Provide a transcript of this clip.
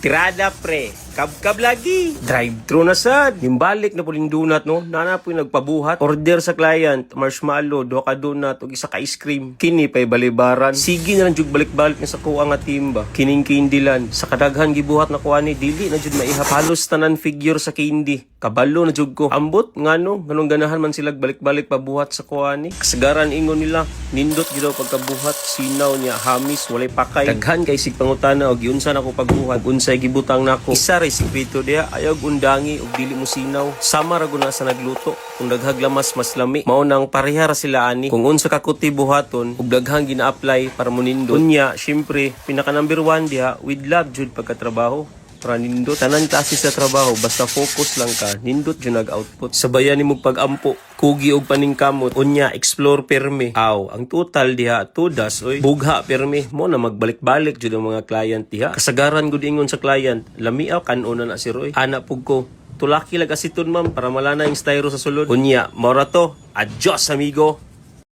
Tirada pre, kabkab lagi. Drive-thru na sad. Yung balik na puling donut no, nana po yung nagpabuhat. Order sa client, marshmallow, 2 ka donut, ug isa ka ice cream. Kini pa'y balibaran. Sige na lang jug balik-balik na sa kuha nga timba. Kining kindilan. Sa kadaghan gibuhat na kuha ni, dili na jud maihap. Halos tanan figure sa kindi. Kabalo na jug ko. Ambot, ngano, ganong ganahan man sila balik-balik pabuhat sa kuha ni. Kasagaran ingon nila, nindot gidaw pagkabuhat. Sinaw niya, hamis, walay pakay. Daghan kay sig pangutana, og yun sana ko pagbuhat. Unsay gibutang nako. Isa respeto dia, ayaw undangi og dili mo sinaw. Sama ra na sa nagluto. Kung daghaglamas mas lami, mao nang parehara sila ani. Kung unsa ka kuti buhaton, ug daghang gina-apply para munindot. Unya, syempre, pinaka number 1 diha, with love jud pagkatrabaho. Para nindot, tanan klase sa trabaho, basta focus lang ka, nindot jud nag-output. Sabayan nimo pag-ampo, kugi og paningkamot, unya explore permi. Aw, ang total diha tudas oy. Bugha permi mo na magbalik-balik jud ang mga client diha. Kasagaran gud ingon sa client, lamiaw kanuna na si Roy. Ana pug ko, tulaki lag asiton ma'am para malana yung styro sa sulod. Unya, mora to. Adios amigo.